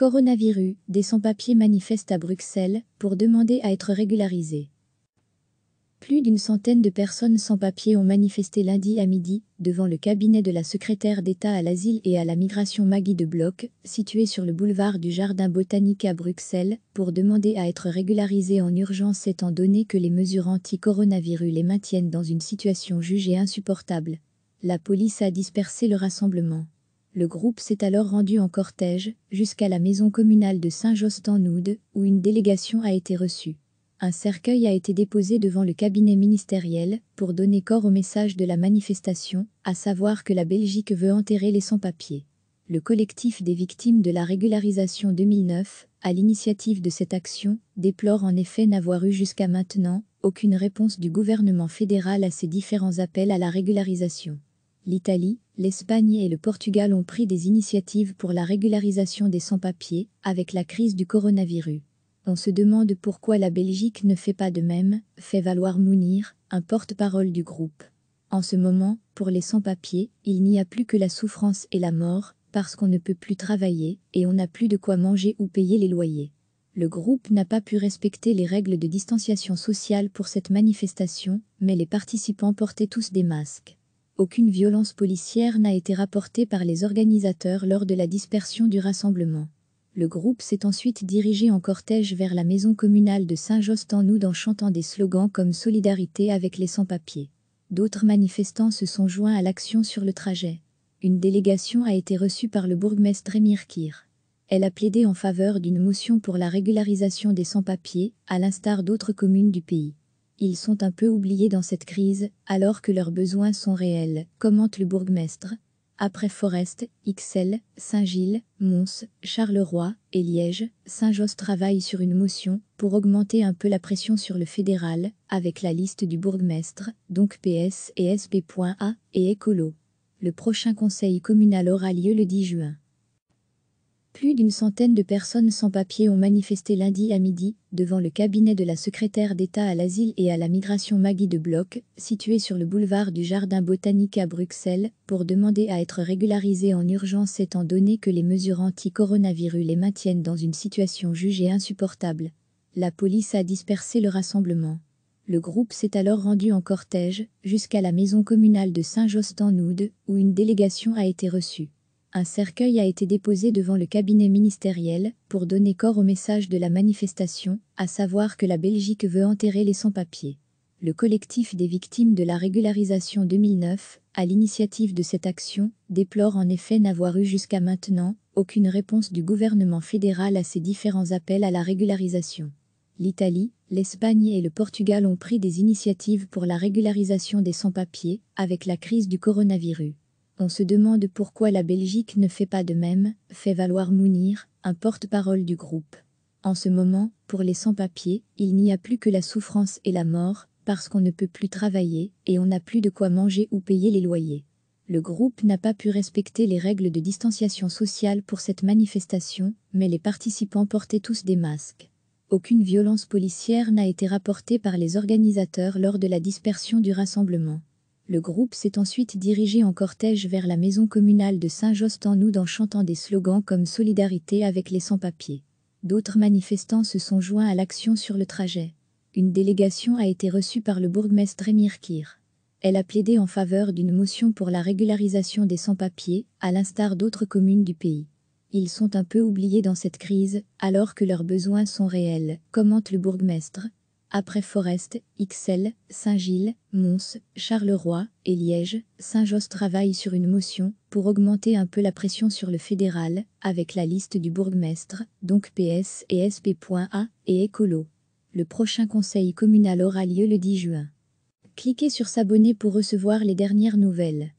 Coronavirus, des sans-papiers manifestent à Bruxelles pour demander à être régularisés. Plus d'une centaine de personnes sans papiers ont manifesté lundi à midi devant le cabinet de la secrétaire d'État à l'asile et à la migration Maggie de Bloch, situé sur le boulevard du Jardin botanique à Bruxelles, pour demander à être régularisées en urgence étant donné que les mesures anti-coronavirus les maintiennent dans une situation jugée insupportable. La police a dispersé le rassemblement. Le groupe s'est alors rendu en cortège jusqu'à la maison communale de Saint-Josse-en-Oude, où une délégation a été reçue. Un cercueil a été déposé devant le cabinet ministériel pour donner corps au message de la manifestation, à savoir que la Belgique veut enterrer les sans-papiers. Le collectif des victimes de la régularisation 2009, à l'initiative de cette action, déplore en effet n'avoir eu jusqu'à maintenant aucune réponse du gouvernement fédéral à ces différents appels à la régularisation. L'Italie, l'Espagne et le Portugal ont pris des initiatives pour la régularisation des sans-papiers avec la crise du coronavirus. On se demande pourquoi la Belgique ne fait pas de même, fait valoir Mounir, un porte-parole du groupe. En ce moment, pour les sans-papiers, il n'y a plus que la souffrance et la mort, parce qu'on ne peut plus travailler et on n'a plus de quoi manger ou payer les loyers. Le groupe n'a pas pu respecter les règles de distanciation sociale pour cette manifestation, mais les participants portaient tous des masques. Aucune violence policière n'a été rapportée par les organisateurs lors de la dispersion du rassemblement. Le groupe s'est ensuite dirigé en cortège vers la maison communale de Saint-Josse-en-Oude en chantant des slogans comme « Solidarité avec les sans-papiers ». D'autres manifestants se sont joints à l'action sur le trajet. Une délégation a été reçue par le bourgmestre Emir Kir. Elle a plaidé en faveur d'une motion pour la régularisation des sans-papiers, à l'instar d'autres communes du pays. Ils sont un peu oubliés dans cette crise, alors que leurs besoins sont réels, commente le bourgmestre. Après Forest, Ixelles, Saint-Gilles, Mons, Charleroi et Liège, Saint-Josse travaille sur une motion pour augmenter un peu la pression sur le fédéral, avec la liste du bourgmestre, donc PS et SP.A et Écolo. Le prochain conseil communal aura lieu le 10 juin. Plus d'une centaine de personnes sans papier ont manifesté lundi à midi devant le cabinet de la secrétaire d'État à l'asile et à la migration Maggie de Bloch, situé sur le boulevard du Jardin botanique à Bruxelles, pour demander à être régularisées en urgence étant donné que les mesures anti-coronavirus les maintiennent dans une situation jugée insupportable. La police a dispersé le rassemblement. Le groupe s'est alors rendu en cortège jusqu'à la maison communale de Saint-Josse-en-Oude, où une délégation a été reçue. Un cercueil a été déposé devant le cabinet ministériel pour donner corps au message de la manifestation, à savoir que la Belgique veut enterrer les sans-papiers. Le collectif des victimes de la régularisation 2009, à l'initiative de cette action, déplore en effet n'avoir eu jusqu'à maintenant aucune réponse du gouvernement fédéral à ces différents appels à la régularisation. L'Italie, l'Espagne et le Portugal ont pris des initiatives pour la régularisation des sans-papiers avec la crise du coronavirus. On se demande pourquoi la Belgique ne fait pas de même, fait valoir Mounir, un porte-parole du groupe. En ce moment, pour les sans-papiers, il n'y a plus que la souffrance et la mort, parce qu'on ne peut plus travailler et on n'a plus de quoi manger ou payer les loyers. Le groupe n'a pas pu respecter les règles de distanciation sociale pour cette manifestation, mais les participants portaient tous des masques. Aucune violence policière n'a été rapportée par les organisateurs lors de la dispersion du rassemblement. Le groupe s'est ensuite dirigé en cortège vers la maison communale de Saint-Josse-en-Oude en chantant des slogans comme « Solidarité avec les sans-papiers ». D'autres manifestants se sont joints à l'action sur le trajet. Une délégation a été reçue par le bourgmestre Emir Kir. Elle a plaidé en faveur d'une motion pour la régularisation des sans-papiers, à l'instar d'autres communes du pays. Ils sont un peu oubliés dans cette crise, alors que leurs besoins sont réels, commente le bourgmestre. Après Forest, Ixelles, Saint-Gilles, Mons, Charleroi et Liège, Saint-Josse travaille sur une motion pour augmenter un peu la pression sur le fédéral, avec la liste du bourgmestre, donc PS et SP.A et Écolo. Le prochain conseil communal aura lieu le 10 juin. Cliquez sur s'abonner pour recevoir les dernières nouvelles.